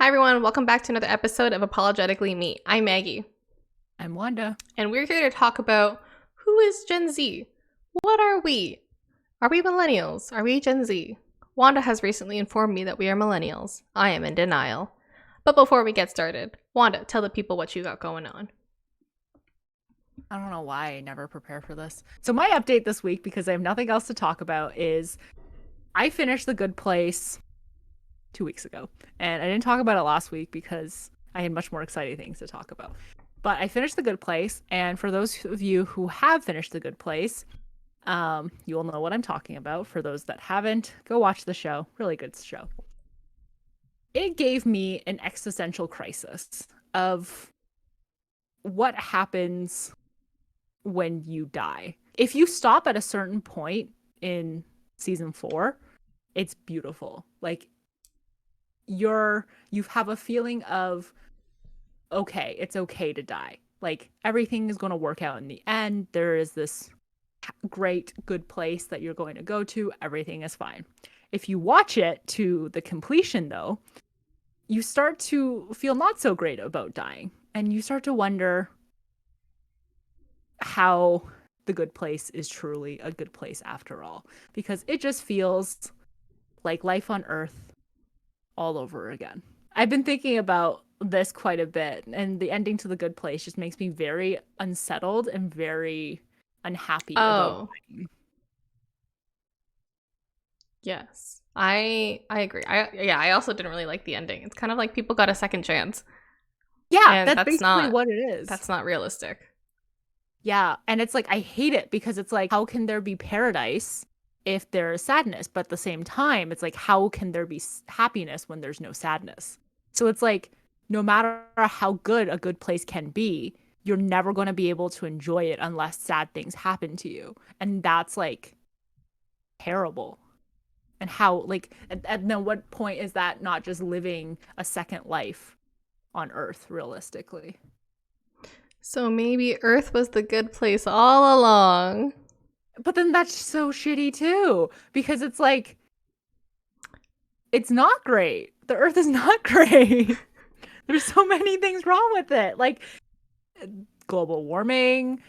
everyone, welcome back to another episode of Apologetically Me. I'm Maggie. I'm Wanda. And we're here to talk about who is Gen Z? What are we? Are we Millennials? Are we Gen Z? Wanda has recently informed me that we are Millennials. I am in denial. But before we get started, Wanda, tell the people what you got going on. I don't know why I never prepare for this. So my update this week, because I have nothing else to talk about, is I finished The Good Place 2 weeks ago. And I didn't talk about it last week because I had much more exciting things to talk about. But I finished The Good Place, and for those of you who have finished The Good Place, you will know what I'm talking about. For those that haven't, go watch the show. Really good show. It gave me an existential crisis of what happens when you die. If you stop at a certain point in season 4, it's beautiful. Like you have a feeling of, okay, it's okay to die. Like everything is going to work out in the end. There is this great good place that you're going to go to. Everything is fine. If you watch it to the completion though, you start to feel not so great about dying, and you start to wonder how the good place is truly a good place after all, because it just feels like life on Earth all over again. I've been thinking about this quite a bit, and the ending to The Good Place just makes me very unsettled and very unhappy about dying. Yes. I agree. I also didn't really like the ending. It's kind of like people got a second chance. Yeah, that's basically what it is. That's not realistic. Yeah, and it's like I hate it because it's like, how can there be paradise if there is sadness? But at the same time, it's like, how can there be happiness when there's no sadness? So it's like, no matter how good a good place can be, you're never going to be able to enjoy it unless sad things happen to you. And that's like terrible. And how, like, and then what point is that not just living a second life on Earth, realistically? So maybe Earth was the good place all along. But then that's so shitty too, because it's like, it's not great. The Earth is not great. There's so many things wrong with it, like global warming,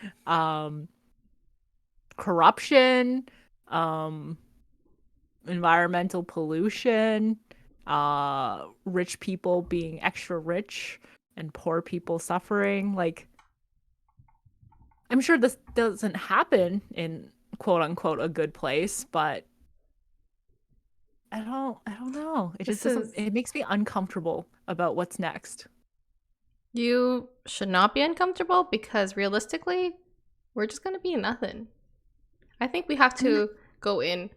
corruption, environmental pollution, rich people being extra rich and poor people suffering. Like, I'm sure this doesn't happen in quote unquote a good place, but I don't know. It just doesn't, it makes me uncomfortable about what's next. You should not be uncomfortable, because realistically, we're just going to be nothing. I think we have to go in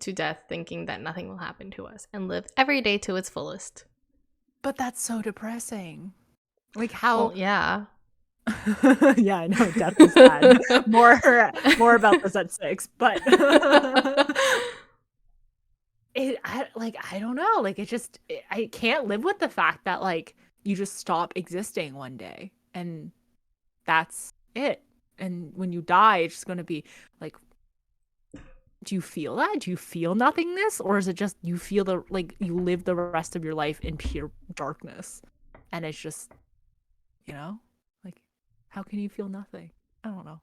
to death thinking that nothing will happen to us and live every day to its fullest. But that's so depressing. Like how? Well, yeah. Yeah, I know, death is sad. More about this at 6, but I don't know. Like I can't live with the fact that like you just stop existing one day and that's it. And when you die, it's just going to be like, do you feel that? Do you feel nothingness? Or is it just you feel like you live the rest of your life in pure darkness? And it's just, like, how can you feel nothing? I don't know.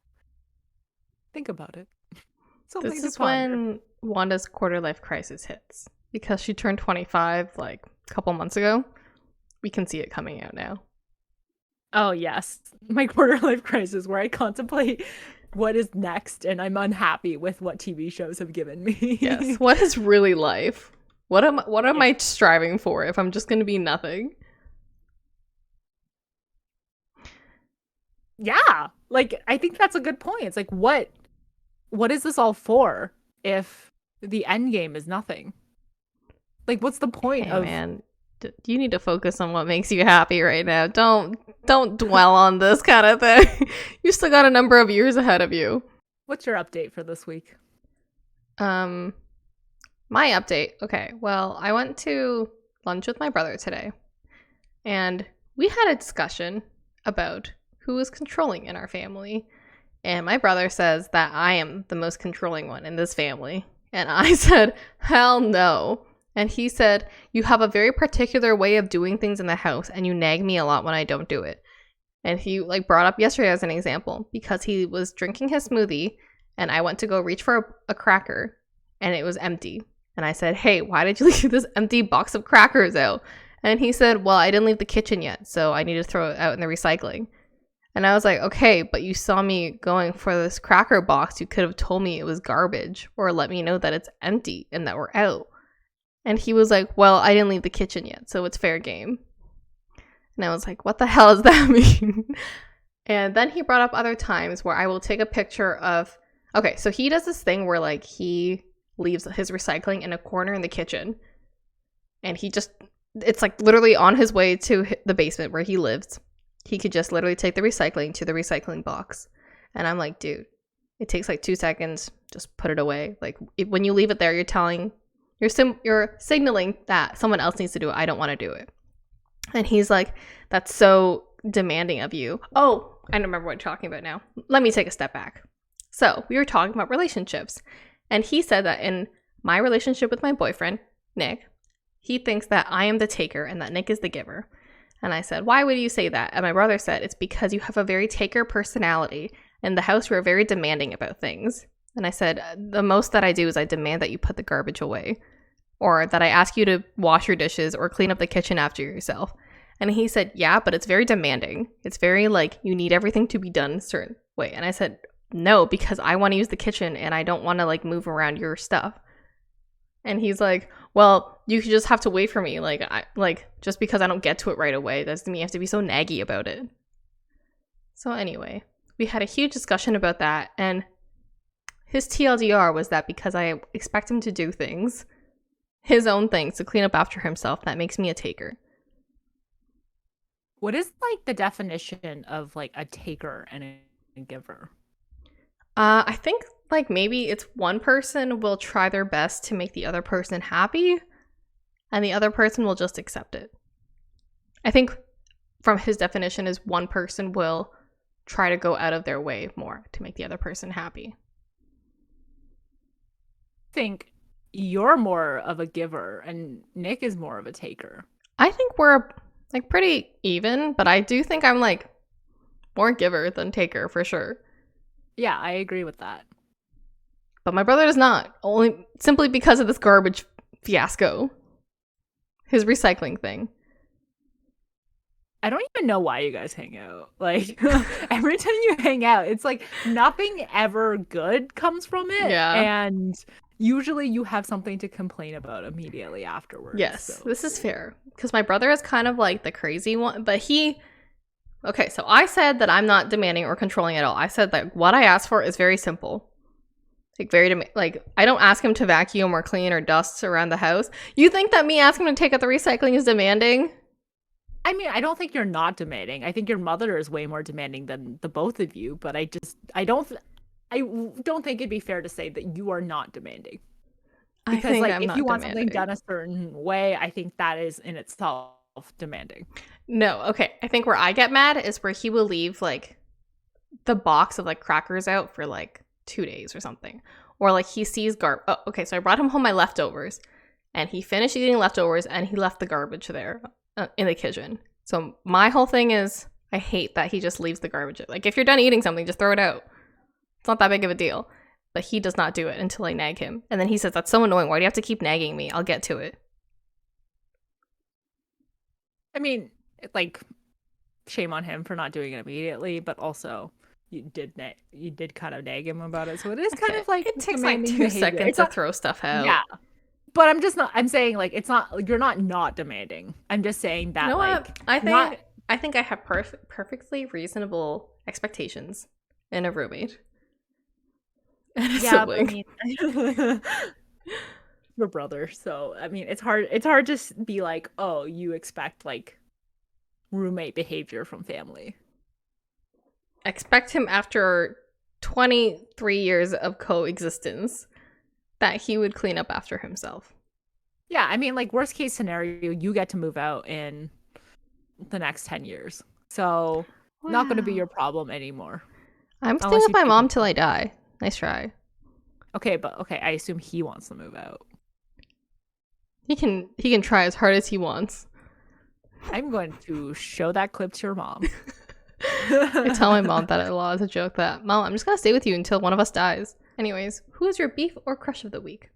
Think about it. This is when Wanda's quarter life crisis hits. Because she turned 25 like a couple months ago. We can see it coming out now. Oh, yes. My quarter life crisis, where I contemplate what is next, and I'm unhappy with what TV shows have given me. Yes. What is really life? What am I striving for if I'm just going to be nothing? Yeah. Like, I think that's a good point. It's like, what is this all for if the end game is nothing? Like, what's the point of... Man, you need to focus on what makes you happy right now. Don't dwell on this kind of thing. You still got a number of years ahead of you. What's your update for this week? My update. Okay, well, I went to lunch with my brother today, and we had a discussion about who is controlling in our family. And my brother says that I am the most controlling one in this family. And I said, hell no. And he said, "You have a very particular way of doing things in the house, and you nag me a lot when I don't do it." And he like brought up yesterday as an example because he was drinking his smoothie and I went to go reach for a cracker and it was empty. And I said, "Hey, why did you leave this empty box of crackers out?" And he said, "Well, I didn't leave the kitchen yet, so I need to throw it out in the recycling." And I was like, "Okay, but you saw me going for this cracker box. You could have told me it was garbage or let me know that it's empty and that we're out." And he was like, "Well, I didn't leave the kitchen yet, so it's fair game." And I was like, "What the hell does that mean?" And then he brought up other times where I will take a picture of, okay, so he does this thing where like he leaves his recycling in a corner in the kitchen. And it's like literally on his way to the basement where he lives. He could just literally take the recycling to the recycling box. And I'm like, dude, it takes like 2 seconds. Just put it away. Like when you leave it there, you're signaling that someone else needs to do it. I don't want to do it. And he's like, "That's so demanding of you." Oh, I don't remember what you're talking about now. Let me take a step back. So we were talking about relationships. And he said that in my relationship with my boyfriend, Nick, he thinks that I am the taker and that Nick is the giver. And I said, "Why would you say that?" And my brother said, "It's because you have a very taker personality. In the house, we're very demanding about things." And I said, "The most that I do is I demand that you put the garbage away. Or that I ask you to wash your dishes or clean up the kitchen after yourself." And he said, "Yeah, but it's very demanding. It's very like you need everything to be done a certain way." And I said, "No, because I want to use the kitchen and I don't want to like move around your stuff." And he's like, "Well, you just have to wait for me. Just because I don't get to it right away doesn't mean you have to be so naggy about it." So anyway, we had a huge discussion about that. And his TLDR was that because I expect him to do things, his own things to clean up after himself, that makes me a taker. What is like the definition of like a taker and a giver? I think like maybe it's one person will try their best to make the other person happy and the other person will just accept it. I think from his definition is one person will try to go out of their way more to make the other person happy. I think you're more of a giver and Nick is more of a taker. I think we're like pretty even, but I do think I'm like more giver than taker for sure. Yeah, I agree with that. But my brother does not, only simply because of this garbage fiasco. His recycling thing. I don't even know why you guys hang out. Like every time you hang out, it's like nothing ever good comes from it. Yeah. And usually you have something to complain about immediately afterwards. Yes, so. This is fair. Because my brother is kind of like the crazy one, but okay, so I said that I'm not demanding or controlling at all. I said that what I asked for is very simple. Like I don't ask him to vacuum or clean or dust around the house. You think that me asking him to take out the recycling is demanding? I mean, I don't think you're not demanding. I think your mother is way more demanding than the both of you, but I don't think it'd be fair to say that you are not demanding. Because like if you want something done a certain way, I think that is in itself demanding. No, okay. I think where I get mad is where he will leave like the box of like crackers out for like 2 days or something. Or like he sees okay, so I brought him home my leftovers and he finished eating leftovers and he left the garbage there in the kitchen. So my whole thing is I hate that he just leaves the garbage. Like if you're done eating something, just throw it out. It's not that big of a deal. But he does not do it until I nag him. And then he says, "That's so annoying. Why do you have to keep nagging me? I'll get to it." I mean, like, shame on him for not doing it immediately, but also you did kind of nag him about it. So it is kind of like it takes like 2 seconds to throw stuff out. Yeah. But I'm saying like it's not like you're not demanding. I'm just saying that I think I have perfectly reasonable expectations in a roommate. And a sibling. I mean, your brother. So I mean, it's hard to be like, oh, you expect like roommate behavior from family. Expect him after 23 years of coexistence that he would clean up after himself. Yeah, I mean, like worst case scenario, you get to move out in the next 10 years. So not going to be your problem anymore. I'm staying with my mom till I die. Nice try. Okay, I assume he wants to move out. He can try as hard as he wants. I'm going to show that clip to your mom. I tell my mom that a lot as a joke that, Mom, I'm just gonna stay with you until one of us dies. Anyways, who is your beef or crush of the week?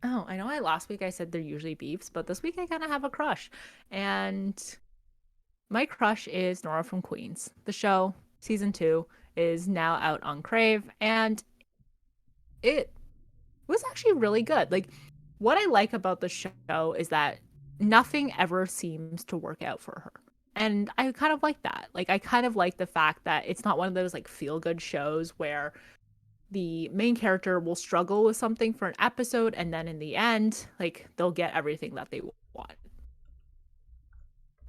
Oh, I know last week I said they're usually beefs, but this week I kind of have a crush. And my crush is Nora from Queens. The show, season 2, is now out on Crave, and it was actually really good. Like, what I like about the show is that nothing ever seems to work out for her. And I kind of like that. Like, I kind of like the fact that it's not one of those like feel good shows where the main character will struggle with something for an episode and then in the end, like, they'll get everything that they want.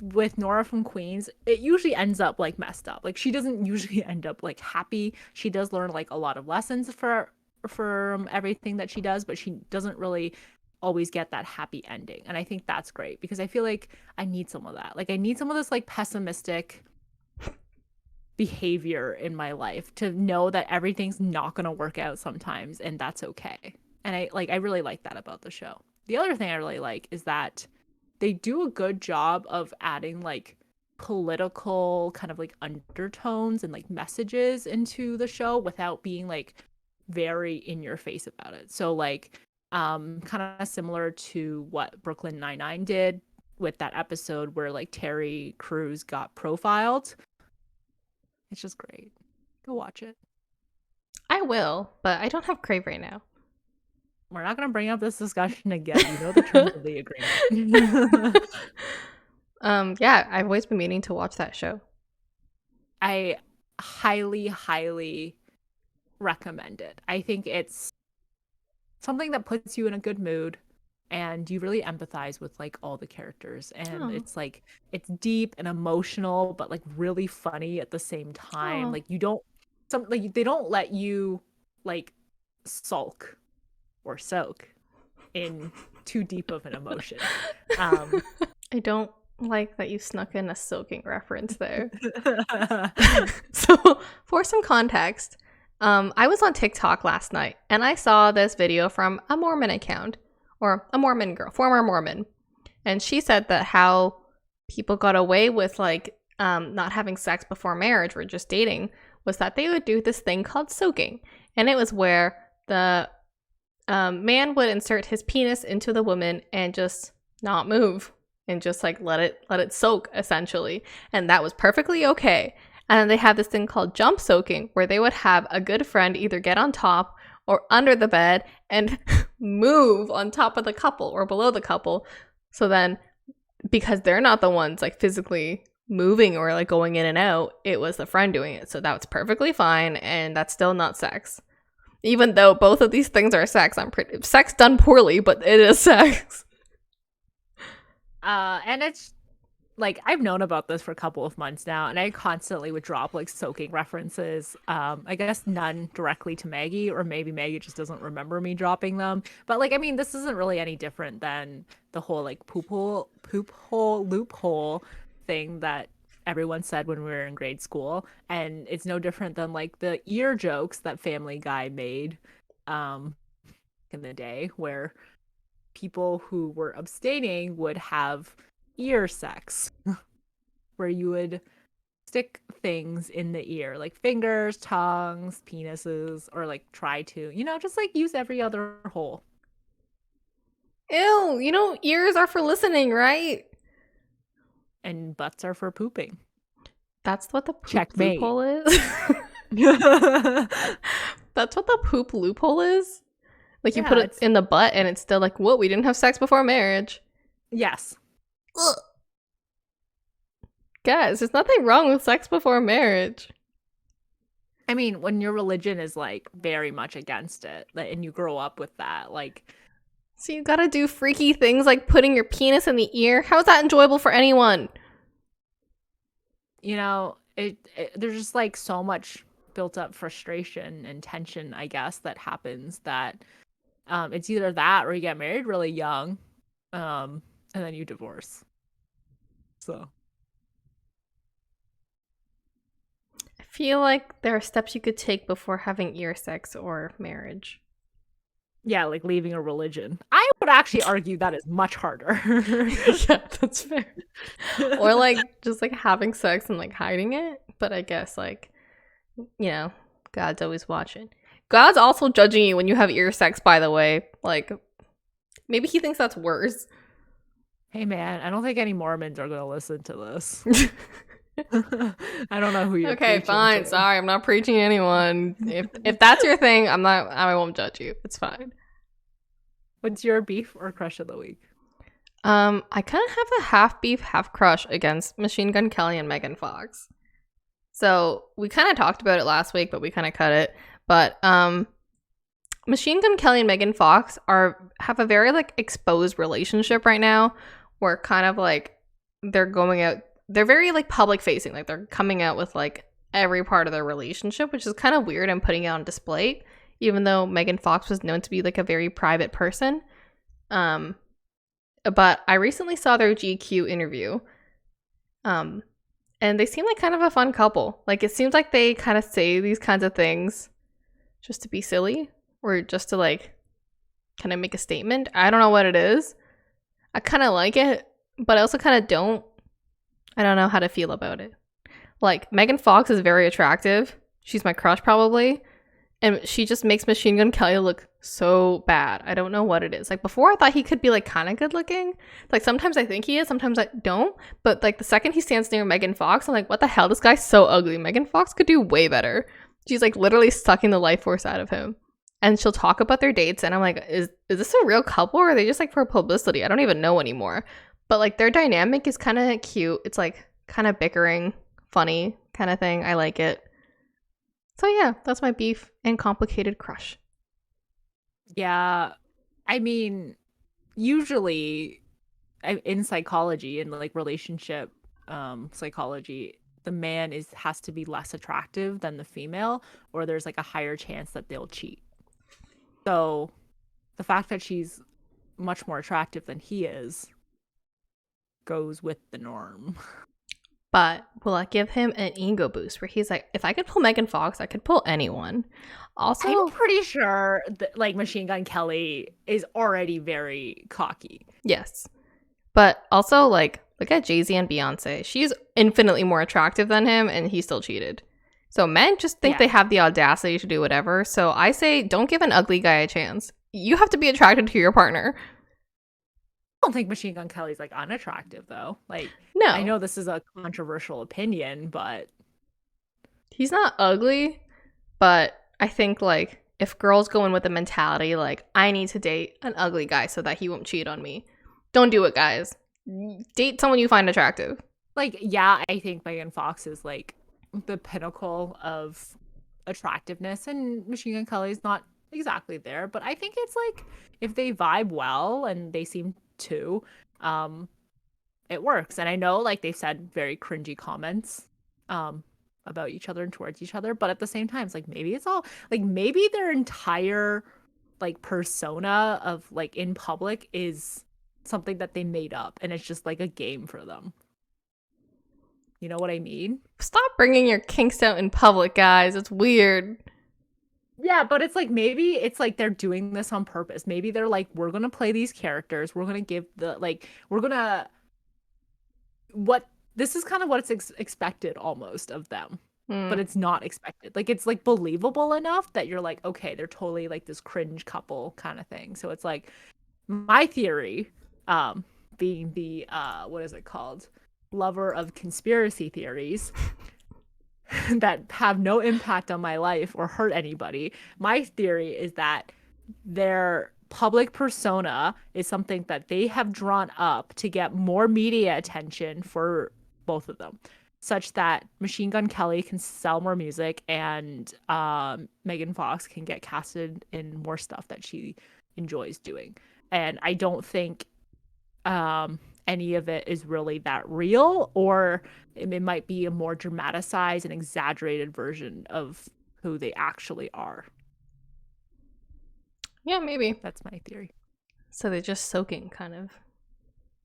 With Nora from Queens, it usually ends up like messed up. Like, she doesn't usually end up like happy. She does learn like a lot of lessons from everything that she does, but she doesn't really always get that happy ending. And I think that's great because I feel like I need some of that. Like, I need some of this like pessimistic behavior in my life to know that everything's not going to work out sometimes, and that's okay. And I really like that about the show. The other thing I really like is that they do a good job of adding like political kind of like undertones and like messages into the show without being like very in your face about it. So like kind of similar to what Brooklyn Nine-Nine did with that episode where like Terry Crews got profiled. It's just great. Go watch it. I will, but I don't have Crave right now. We're not going to bring up this discussion again. You know the terms of the agreement. Yeah, I've always been meaning to watch that show. I highly, highly recommend it. I think it's something that puts you in a good mood and you really empathize with like all the characters, and it's like it's deep and emotional but like really funny at the same time. Like, you don't they don't let you like sulk or soak in too deep of an emotion. I don't like that you snuck in a soaking reference there. So, for some context, I was on TikTok last night and I saw this video from a Mormon account, or a Mormon girl, former Mormon. And she said that how people got away with like not having sex before marriage or just dating was that they would do this thing called soaking. And it was where the man would insert his penis into the woman and just not move and just like let it soak essentially. And that was perfectly okay. And then they have this thing called jump soaking where they would have a good friend either get on top or under the bed and move on top of the couple or below the couple. So then, because they're not the ones like physically moving or like going in and out, it was the friend doing it. So that's perfectly fine, and that's still not sex. Even though both of these things are sex, sex done poorly, but it is sex. And it's like, I've known about this for a couple of months now, and I constantly would drop like soaking references. I guess none directly to Maggie, or maybe Maggie just doesn't remember me dropping them. But like, I mean, this isn't really any different than the whole like poop hole loophole thing that everyone said when we were in grade school, and it's no different than like the ear jokes that Family Guy made in the day, where people who were abstaining would have ear sex where you would stick things in the ear, like fingers, tongues, penises, or like try to, just like use every other hole. Ew, ears are for listening, right? And butts are for pooping. That's what the poop Checkmate. loophole is? That's what the poop loophole is? Like, you put it in the butt and it's still like, whoa, we didn't have sex before marriage. Yes. Ugh. Guys, there's nothing wrong with sex before marriage. I mean, when your religion is like very much against it, and you grow up with that, like, so you gotta do freaky things like putting your penis in the ear? How is that enjoyable for anyone? There's just like so much built up frustration and tension, I guess, that happens that it's either that or you get married really young, and then you divorce. So I feel like there are steps you could take before having ear sex or marriage. Yeah, like leaving a religion. I would actually argue that is much harder. Yeah, that's fair. Or like just like having sex and like hiding it. But I guess like, God's always watching. God's also judging you when you have ear sex, by the way. Like, maybe he thinks that's worse. Hey man, I don't think any Mormons are gonna listen to this. I don't know who you're Okay, fine. to. Sorry, I'm not preaching to anyone. If that's your thing, I won't judge you. It's fine. What's your beef or crush of the week? I kind of have a half beef, half crush against Machine Gun Kelly and Megan Fox. So we kind of talked about it last week, but we kind of cut it. But Machine Gun Kelly and Megan Fox have a very like exposed relationship right now, where kind of like they're going out. They're very like public facing, like they're coming out with like every part of their relationship, which is kind of weird and putting it on display, even though Megan Fox was known to be like a very private person. But I recently saw their GQ interview. And they seem like kind of a fun couple. Like it seems like they kind of say these kinds of things just to be silly or just to like kind of make a statement. I don't know what it is. I kind of like it, but I also kind of don't. I don't know how to feel about it. Like, Megan Fox is very attractive. She's my crush, probably. And she just makes Machine Gun Kelly look so bad. I don't know what it is. Like, before I thought he could be, like, kind of good looking. Like, sometimes I think he is. Sometimes I don't. But, like, the second he stands near Megan Fox, I'm like, what the hell? This guy's so ugly. Megan Fox could do way better. She's, like, literally sucking the life force out of him. And she'll talk about their dates. And I'm like, is this a real couple? Or are they just, like, for publicity? I don't even know anymore. But, like, their dynamic is kind of cute. It's, like, kind of bickering, funny kind of thing. I like it. So, yeah, that's my beef and complicated crush. Yeah. I mean, usually in psychology and like relationship psychology, the man has to be less attractive than the female, or there's like a higher chance that they'll cheat. So the fact that she's much more attractive than he is goes with the norm. But will I give him an ego boost where he's like, if I could pull Megan Fox, I could pull anyone. Also, I'm pretty sure that like Machine Gun Kelly is already very cocky. yes. But also, like, look at Jay-Z and Beyonce. She's infinitely more attractive than him, and he still cheated. So men just think they have the audacity to do whatever. So I say, don't give an ugly guy a chance. You have to be attracted to your partner. I don't think Machine Gun Kelly's like unattractive though. Like, No. I know this is a controversial opinion, but he's not ugly. But I think like if girls go in with the mentality like I need to date an ugly guy so that he won't cheat on me, don't do it, guys. Date someone you find attractive. Like, yeah, I think Megan Fox is like the pinnacle of attractiveness, and Machine Gun Kelly's not exactly there. But I think it's like if they vibe well and they seem to, it works. And I know like they've said very cringy comments about each other and towards each other, but at the same time it's like maybe it's all like maybe their entire like persona of like in public is something that they made up and it's just like a game for them. You know what I mean? Stop bringing your kinks out in public, guys. It's weird. Yeah, but it's like maybe it's like they're doing this on purpose. Maybe they're like, we're gonna play these characters. We're gonna give the like we're gonna what this is kind of what it's expected almost of them, but it's not expected. Like it's like believable enough that you're like, okay, they're totally like this cringe couple kind of thing. So it's like my theory, being the what is it called, lover of conspiracy theories that have no impact on my life or hurt anybody. My theory is that their public persona is something that they have drawn up to get more media attention for both of them, such that Machine Gun Kelly can sell more music and Megan Fox can get casted in more stuff that she enjoys doing. And I don't think any of it is really that real, or it might be a more dramatized and exaggerated version of who they actually are. Yeah, maybe. That's my theory. So they're just soaking, kind of.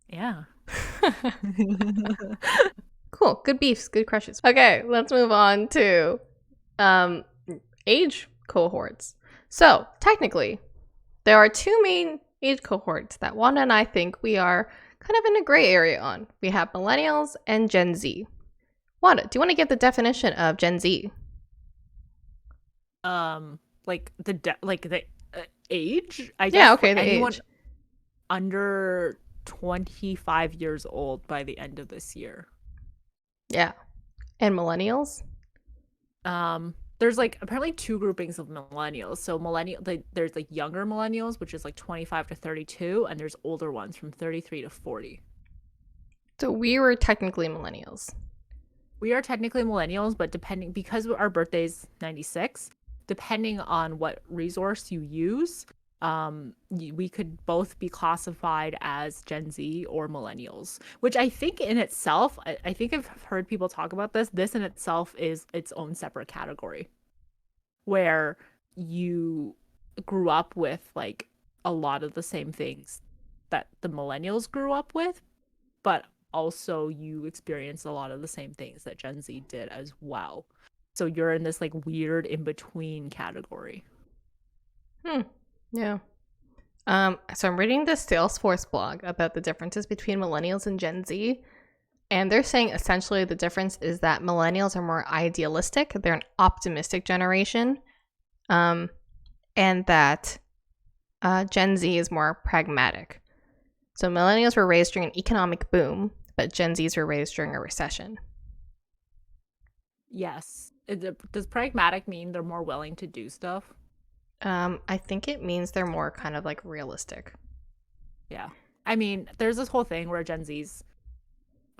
Yeah. Cool. Good beefs, good crushes. Okay, let's move on to age cohorts. So technically, there are two main age cohorts that Wanda and I think we are kind of in a gray area on. We have Millennials and Gen Z. Wanda, do you want to give the definition of Gen Z? Like the age? I guess Yeah, okay, the anyone age. under 25 years old by the end of this year. Yeah. And Millennials? There's like apparently two groupings of millennials. So there's like younger millennials, which is like 25 to 32, and there's older ones from 33 to 40. So we were technically Millennials. We are technically millennials, but because our birthday's 96, depending on what resource you use, we could both be classified as Gen Z or millennials, which I think in itself, I think I've heard people talk about this. This in itself is its own separate category where you grew up with like a lot of the same things that the millennials grew up with, but also you experience a lot of the same things that Gen Z did as well. So you're in this like weird in between category. Yeah. So I'm reading this Salesforce blog about the differences between millennials and Gen Z. And they're saying essentially the difference is that millennials are more idealistic. They're an optimistic generation. And that Gen Z is more pragmatic. So millennials were raised during an economic boom, but Gen Zs were raised during a recession. Yes. Does pragmatic mean they're more willing to do stuff? I think it means they're more kind of like realistic. Yeah. I mean, there's this whole thing where Gen Zs,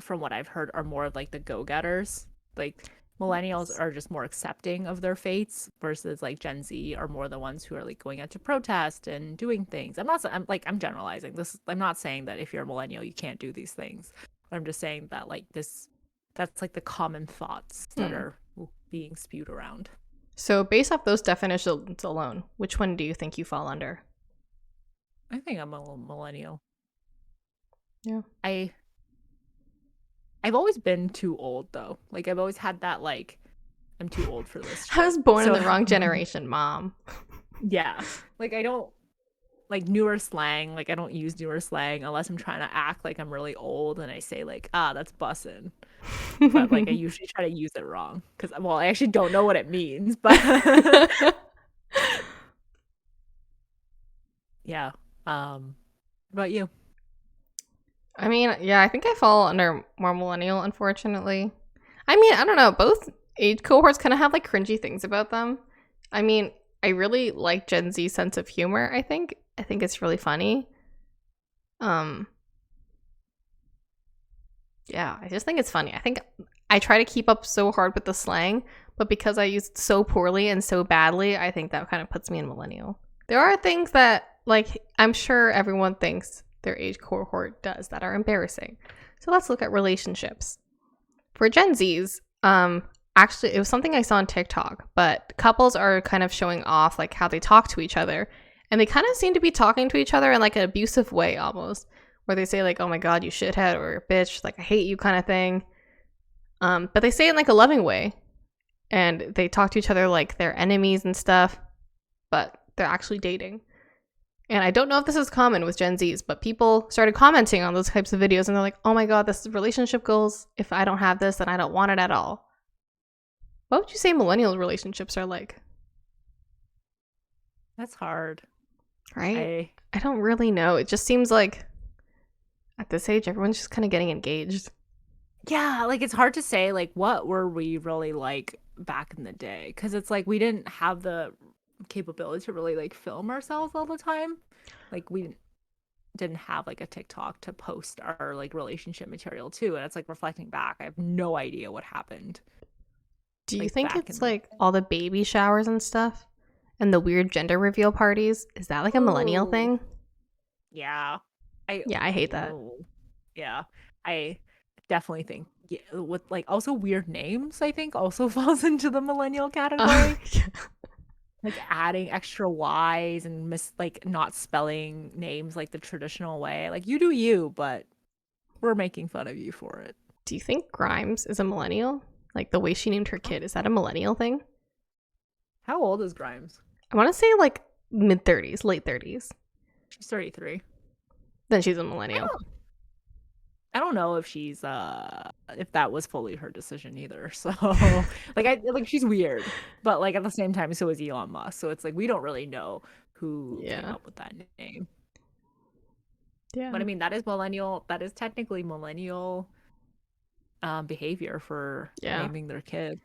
from what I've heard, are more of like the go-getters. Like millennials are just more accepting of their fates versus like Gen Z are more the ones who are like going out to protest and doing things. I'm generalizing this. I'm not saying that if you're a millennial, you can't do these things. But I'm just saying that like that's like the common thoughts that are being spewed around. So based off those definitions alone, which one do you think you fall under? I think I'm a millennial. Yeah. I've always been too old though. Like I've always had that like I'm too old for this shit. I was born in the wrong generation, Mom. Yeah. Like I don't like newer slang. Like I don't use newer slang unless I'm trying to act like I'm really old and I say like, that's bussin'. But like I usually try to use it wrong because I actually don't know what it means, but yeah. What about you? I mean, yeah, I think I fall under more millennial, unfortunately. I mean, I don't know. Both age cohorts kind of have like cringy things about them. I mean, I really like Gen Z's sense of humor, I think. I think it's really funny. Yeah, I just think it's funny. I think I try to keep up so hard with the slang, but because I use it so poorly and so badly, I think that kind of puts me in millennial. There are things that, like, I'm sure everyone thinks their age cohort does that are embarrassing. So let's look at relationships. For Gen Zs, actually, it was something I saw on TikTok, but couples are kind of showing off, like, how they talk to each other. And they kind of seem to be talking to each other in, like, an abusive way, almost. Where they say, like, oh my god, you shithead, or bitch, like, I hate you kind of thing. But they say it in, like, a loving way. And they talk to each other like they're enemies and stuff. But they're actually dating. And I don't know if this is common with Gen Zs, but people started commenting on those types of videos. And they're like, oh my god, this is relationship goals. If I don't have this, then I don't want it at all. What would you say millennial relationships are like? That's hard. Right? I don't really know. It just seems like at this age, everyone's just kind of getting engaged. Yeah, like it's hard to say, like, what were we really like back in the day? Because it's like we didn't have the capability to really like film ourselves all the time. Like we didn't have like a TikTok to post our like relationship material to. And it's like reflecting back, I have no idea what happened. Do you think it's like all the baby showers and stuff? And the weird gender reveal parties? Is that like a millennial thing? Yeah. I hate that. Yeah. I definitely think with like also weird names, I think also falls into the millennial category. Like adding extra Y's and like not spelling names like the traditional way. Like you do you, but we're making fun of you for it. Do you think Grimes is a millennial? Like the way she named her kid, is that a millennial thing? How old is Grimes? I want to say like mid-30s, late 30s. She's 33. Then she's a millennial. I don't know if she's if that was fully her decision either. So like she's weird, but like at the same time so is Elon Musk. So it's like we don't really know who came up with that name. Yeah. But I mean that is millennial. That is technically millennial behavior for naming their kid.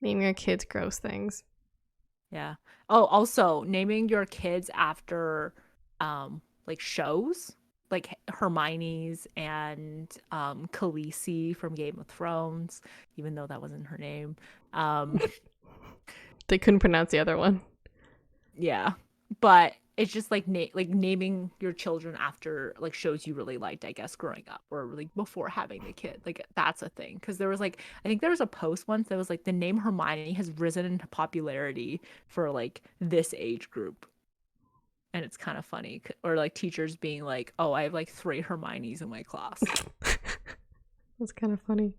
Name your kids gross things. Yeah. Oh, also naming your kids after like shows. Like Hermione's and Khaleesi from Game of Thrones, even though that wasn't her name. They couldn't pronounce the other one. Yeah, but it's just like naming your children after like shows you really liked, I guess, growing up or like before having the kid. Like that's a thing because there was like I think there was a post once that was like the name Hermione has risen into popularity for like this age group. And it's kind of funny. Or like teachers being like, oh, I have like 3 Hermiones in my class. That's kind of funny.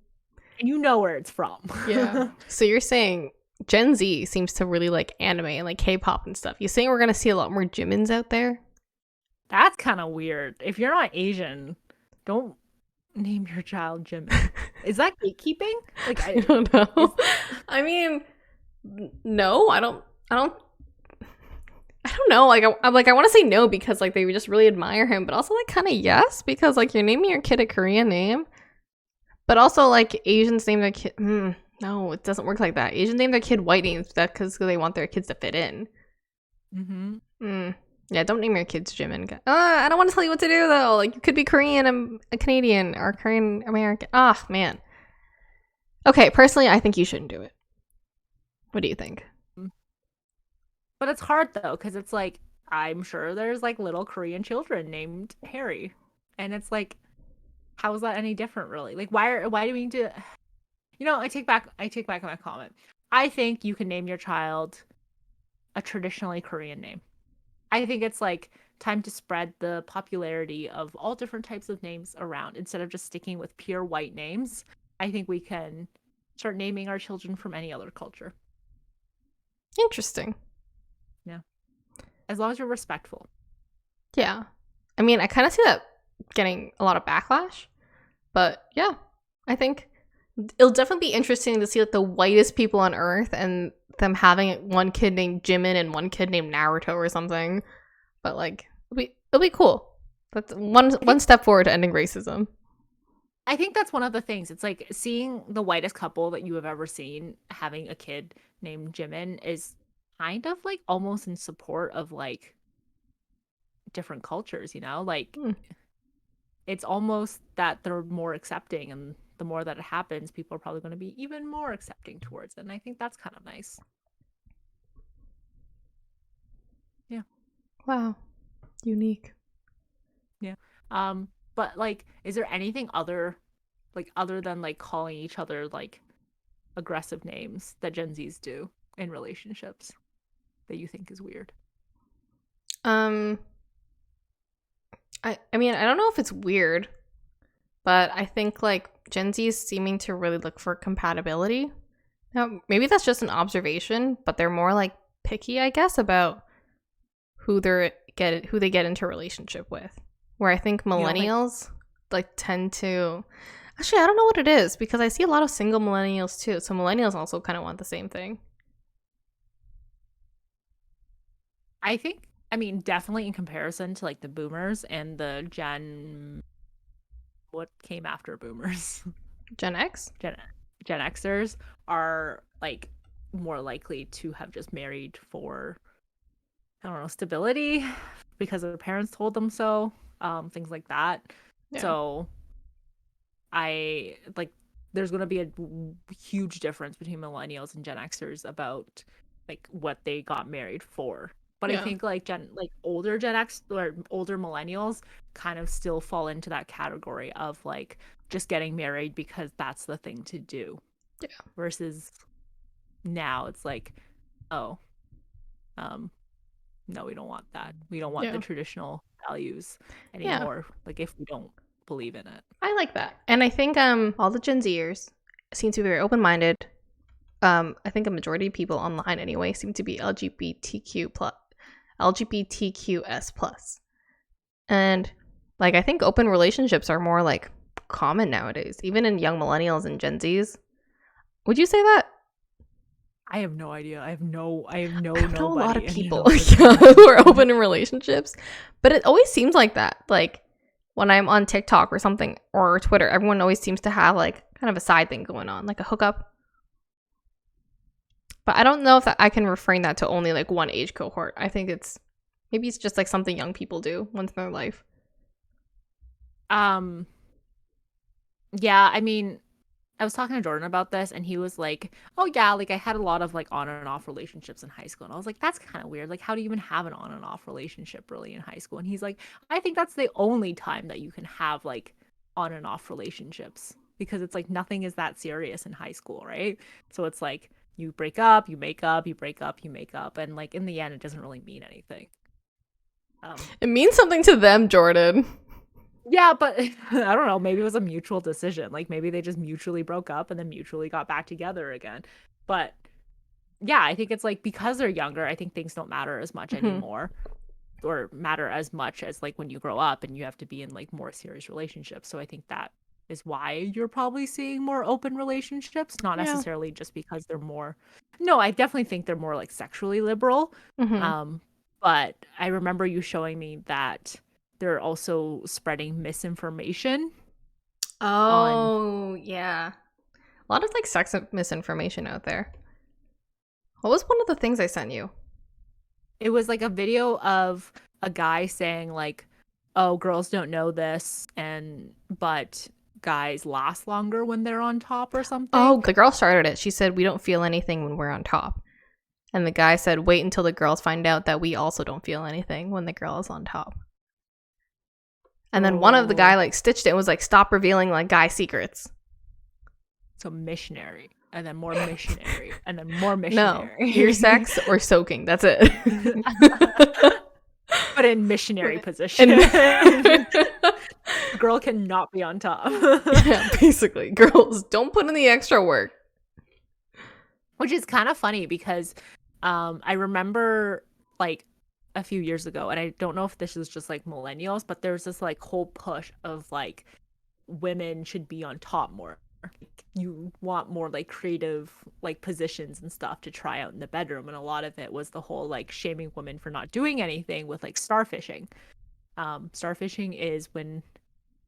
And you know where it's from. Yeah. So you're saying Gen Z seems to really like anime and like K-pop and stuff. You saying we're going to see a lot more Jimins out there? That's kind of weird. If you're not Asian, don't name your child Jimin. Is that gatekeeping? Like I don't know. I mean, no, I don't know. Like, I want to say no because like they just really admire him, but also like kind of yes because like you're naming your kid a Korean name, but also like Asians name their kid. No, it doesn't work like that. Asians name their kid white names because they want their kids to fit in. Yeah, don't name your kids Jimin. I don't want to tell you what to do though. Like you could be Korean and a Canadian or Korean American. Ah, man. Okay, personally, I think you shouldn't do it. What do you think? But it's hard though, because it's like I'm sure there's like little Korean children named Harry, and it's like, how is that any different, really? Like, why do we need to? You know, I take back my comment. I think you can name your child a traditionally Korean name. I think it's like time to spread the popularity of all different types of names around instead of just sticking with pure white names. I think we can start naming our children from any other culture. Interesting. Yeah. As long as you're respectful. Yeah. I mean, I kind of see that getting a lot of backlash. But yeah, I think it'll definitely be interesting to see like the whitest people on Earth and them having one kid named Jimin and one kid named Naruto or something. But like, it'll be cool. That's one step forward to ending racism. I think that's one of the things. It's like seeing the whitest couple that you have ever seen having a kid named Jimin is kind of like almost in support of like different cultures, you know? Like it's almost that they're more accepting, and the more that it happens, people are probably going to be even more accepting towards it. And I think that's kind of nice. Yeah. Wow. Unique. Yeah. But like, is there anything other than like calling each other like aggressive names that Gen Zs do in relationships that you think is weird? I mean, I don't know if it's weird, but I think like Gen Z is seeming to really look for compatibility. Now, maybe that's just an observation, but they're more like picky, I guess, about who they get into a relationship with. Where I think millennials like tend to. Actually, I don't know what it is because I see a lot of single millennials too. So millennials also kind of want the same thing. I mean, definitely in comparison to like the boomers and the what came after boomers? Gen X? Gen Xers are like more likely to have just married for, I don't know, stability because their parents told them so, things like that. Yeah. So there's going to be a huge difference between millennials and Gen Xers about like what they got married for. But yeah. I think like older Gen X or older millennials kind of still fall into that category of like just getting married because that's the thing to do. Yeah. Versus now it's like, oh, no, we don't want that. We don't want the traditional values anymore. Yeah. Like if we don't believe in it. I like that. And I think all the Gen Zers seem to be very open-minded. I think a majority of people online anyway seem to be LGBTQ plus LGBTQS plus. And like I think open relationships are more like common nowadays, even in young millennials and Gen Zs. Would you say that? I have no idea. I know I don't know a lot nobody of any people older than who are that. open in relationships, but it always seems like that. Like when I'm on TikTok or something or Twitter, everyone always seems to have like kind of a side thing going on, like a hookup. But I don't know if I can refrain that to only like one age cohort. I think maybe it's just like something young people do once in their life. Yeah, I mean, I was talking to Jordan about this and he was like, "Oh yeah, like I had a lot of like on and off relationships in high school." And I was like, "That's kind of weird. Like how do you even have an on and off relationship really in high school?" And he's like, "I think that's the only time that you can have like on and off relationships because it's like nothing is that serious in high school, right? So it's like you break up, you make up, you break up, you make up, and like in the end it doesn't really mean anything." It means something to them, Jordan. Yeah, but I don't know. Maybe it was a mutual decision. Like maybe they just mutually broke up and then mutually got back together again. But yeah, I think it's like because they're younger, I think things don't matter as much Mm-hmm. anymore or matter as much as like when you grow up and you have to be in like more serious relationships. So I think that is why you're probably seeing more open relationships, not Yeah. necessarily just because they're more. No, I definitely think they're more like sexually liberal. Mm-hmm. Um, but I remember you showing me that they're also spreading misinformation on. Oh, yeah. A lot of like sex misinformation out there. What was one of the things I sent you? It was like a video of a guy saying like, "Oh, girls don't know this, and but guys last longer when they're on top or something." Oh, the girl started it. She said, "We don't feel anything when we're on top." And the guy said, "Wait until the girls find out that we also don't feel anything when the girl is on top." And then one of the guy Oh, like stitched it and was like, "Stop revealing like guy secrets." so missionary, and then more missionary, and then more No, ear missionary. sex or soaking. That's it. But in missionary position. And The girl cannot be on top. yeah, basically, girls don't put in the extra work. Which is kind of funny because I remember like a few years ago, and I don't know if this is just like millennials, but there's this like whole push of like women should be on top more. Like, you want more like creative like positions and stuff to try out in the bedroom, and a lot of it was the whole like shaming women for not doing anything with like starfishing. Starfishing is when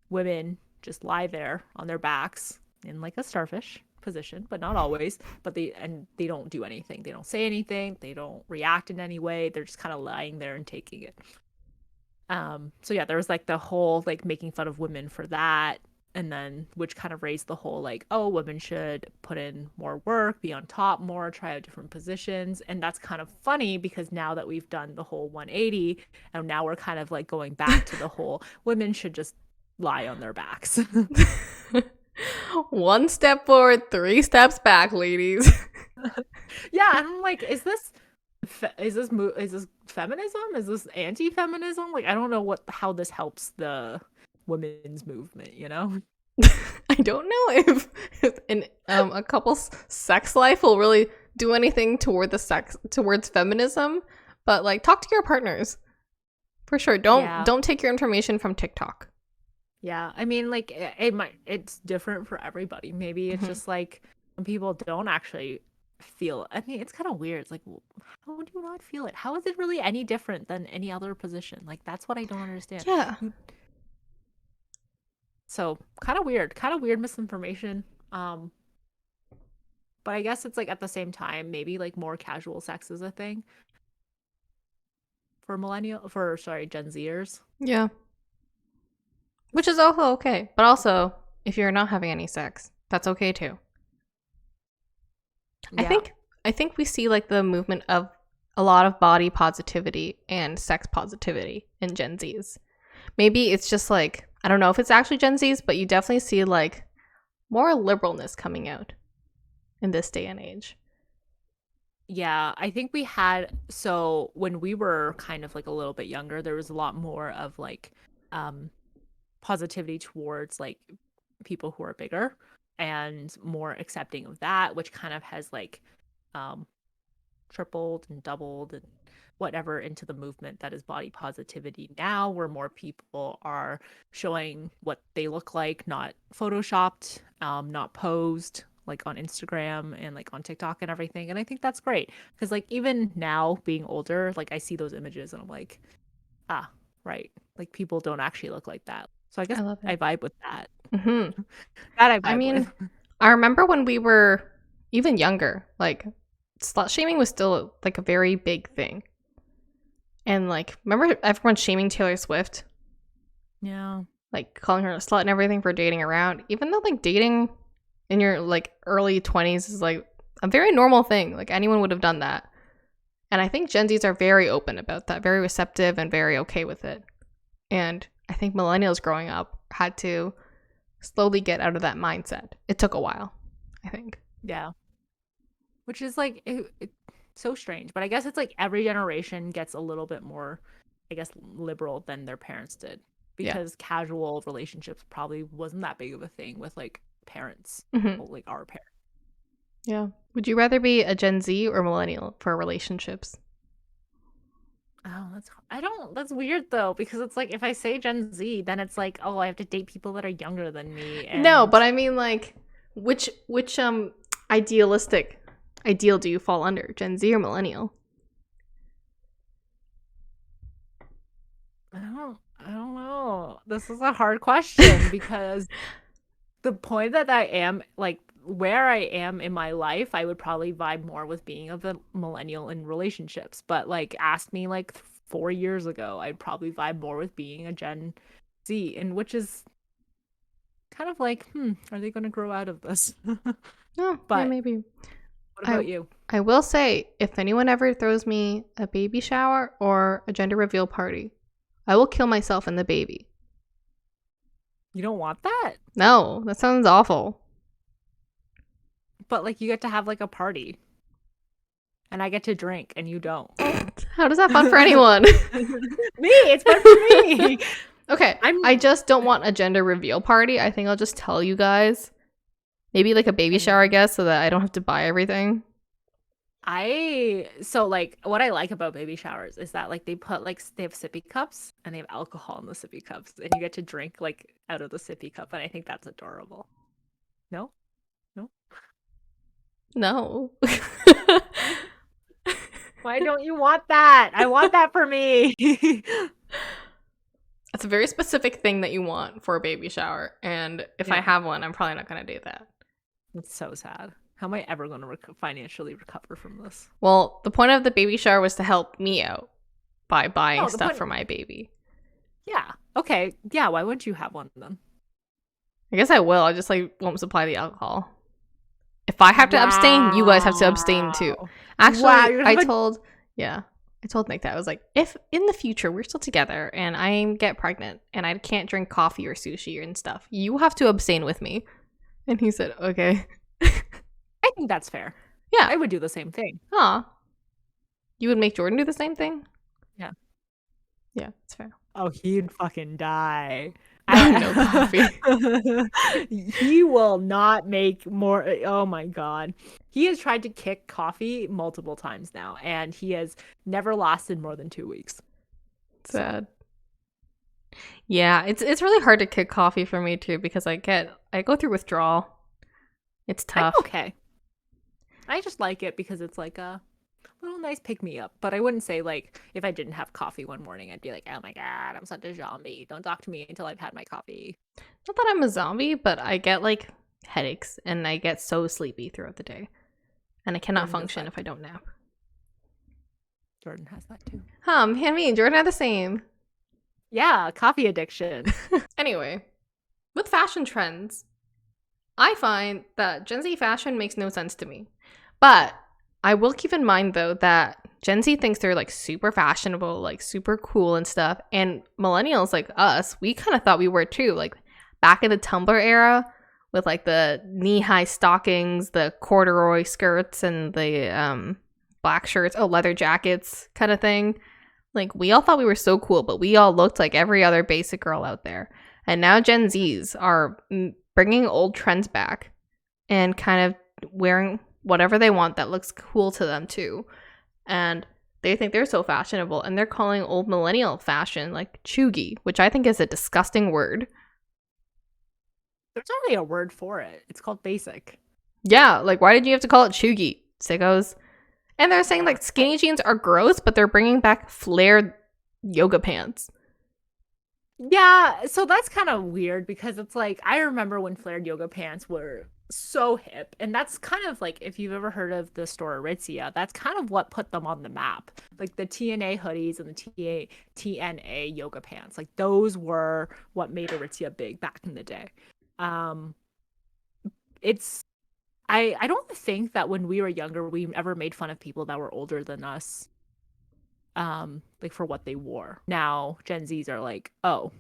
women just lie there on their backs in like a starfish position, but not always. But they don't do anything. They don't say anything. They don't react in any way. They're just kind of lying there and taking it. So yeah, there was like the whole like making fun of women for that. And then, which kind of raised the whole like, oh, women should put in more work, be on top more, try out different positions. And that's kind of funny because now that we've done the whole 180, and now we're kind of like going back to the whole women should just lie on their backs. One step forward, three steps back, ladies. Yeah, and I'm like, is this feminism? Is this anti-feminism? Like, I don't know how this helps the women's movement, you know? I don't know if in a couple's sex life will really do anything towards feminism, but like talk to your partners for sure. Yeah. Don't take your information from TikTok. Yeah, I mean, like it's different for everybody. Maybe it's Mm-hmm. just like some people don't actually feel. I mean, it's kind of weird. It's like, how do you not feel it? How is it really any different than any other position? Like, that's what I don't understand. Yeah. So kind of weird misinformation. Um, but I guess it's like at the same time, maybe like more casual sex is a thing for sorry, Gen Zers. Yeah. Which is also okay. But also, if you're not having any sex, that's okay too. I Yeah, think I think we see like the movement of a lot of body positivity and sex positivity in Gen Zs. Maybe it's just like I don't know if it's actually Gen Zs, but you definitely see like more liberalness coming out in this day and age. yeah. I think we had so when we were kind of like a little bit younger, there was a lot more of like um positivity towards like people who are bigger and more accepting of that, which kind of has like um tripled and doubled and whatever into the movement that is body positivity now, where more people are showing what they look like, not photoshopped, not posed like on Instagram and like on TikTok and everything. And I think that's great because like even now being older, like I see those images and I'm like, ah, right. Like people don't actually look like that. So I guess I love I it. vibe with that. Mm-hmm. That I I vibe mean, with. I remember when we were even younger, like slut shaming was still like a very big thing. And like, remember everyone shaming Taylor Swift? Yeah. Like calling her a slut and everything for dating around. Even though like dating in your like early 20s is like a very normal thing. Like anyone would have done that. And I think Gen Zs are very open about that, very receptive and very okay with it. And I think millennials growing up had to slowly get out of that mindset. It took a while, I think. Yeah. Which is like so strange, but I guess it's like every generation gets a little bit more, I guess, liberal than their parents did Yeah. because casual relationships probably wasn't that big of a thing with like parents, Mm-hmm. well, like our parents. Yeah. Would you rather be a Gen Z or millennial for relationships? Oh, that's weird though because it's like if I say Gen Z, then it's like, oh, I have to date people that are younger than me No, and but I mean like which idealistic ideal do you fall under? Gen Z or millennial? I don't know. This is a hard question because the point that I am like where I am in my life, I would probably vibe more with being of a millennial in relationships. But like ask me like 4 years ago, I'd probably vibe more with being a Gen Z, and which is kind of like, are they gonna grow out of this? Oh, yeah, But maybe. what I about you? I will say, if anyone ever throws me a baby shower or a gender reveal party, I will kill myself and the baby. You don't want that? No, that sounds awful. But like you get to have like a party and I get to drink and you don't. How does that fun for anyone? It's fun for me. Okay, I just don't want a gender reveal party. I think I'll just tell you guys. Maybe like a baby shower, I guess, so that I don't have to buy everything. So like what I like about baby showers is that like they put like they have sippy cups and they have alcohol in the sippy cups and you get to drink like out of the sippy cup and I think that's adorable. No? No? No. Why don't you want that? I want that for me. It's a very specific thing that you want for a baby shower, and if I have one, I'm probably not going to do that. That's so sad. How am I ever going to financially recover from this? Well, the point of the baby shower was to help me out by buying stuff for my baby. Yeah. Okay. Yeah, why wouldn't you have one then? I guess I will. I just like won't supply the alcohol. If I have to abstain, you guys have to abstain too. Actually, I told Nick that I was like, if in the future we're still together and I get pregnant and I can't drink coffee or sushi and stuff, you have to abstain with me. And he said, okay. I think that's fair. Yeah. I would do the same thing. Aw. You would make Jordan do the same thing? Yeah. Yeah, that's fair. Oh, he'd fucking die. No coffee. He will not make more. Oh my god. He has tried to kick coffee multiple times now, and he has never lasted more than 2 weeks. Sad. Yeah, it's really hard to kick coffee for me too because I go through withdrawal. It's tough. I'm okay. I just like it because it's like a little nice pick me up. But I wouldn't say like if I didn't have coffee one morning, I'd be like, oh my god, I'm such a zombie. Don't talk to me until I've had my coffee. Not that I'm a zombie, but I get like headaches and I get so sleepy throughout the day. And I cannot function if I don't nap. Jordan has that too. Me and Jordan are the same. Yeah, coffee addiction. Anyway, with fashion trends, I find that Gen Z fashion makes no sense to me. But I will keep in mind, though, that Gen Z thinks they're, like, super fashionable, like, super cool and stuff. And millennials like us, we kind of thought we were, too. Like, back in the Tumblr era with, like, the knee-high stockings, the corduroy skirts, and the black shirts, leather jackets kind of thing. Like, we all thought we were so cool, but we all looked like every other basic girl out there. And now Gen Zs are bringing old trends back and kind of wearing whatever they want that looks cool to them too. And They think they're so fashionable, and they're calling old millennial fashion like cheugy, which I think is a disgusting word. There's already a word for it. It's called basic. Yeah, like why did you have to call it cheugy, sickos? And they're saying like skinny jeans are gross, but they're bringing back flared yoga pants. Yeah, so that's kind of weird because it's like I remember when flared yoga pants were so hip, and that's kind of like if you've ever heard of the store Aritzia, that's kind of what put them on the map. Like the TNA hoodies and the TNA yoga pants, like those were what made Aritzia big back in the day. Um, it's I don't think that when we were younger we ever made fun of people that were older than us, like for what they wore. Now Gen Zs are like, oh,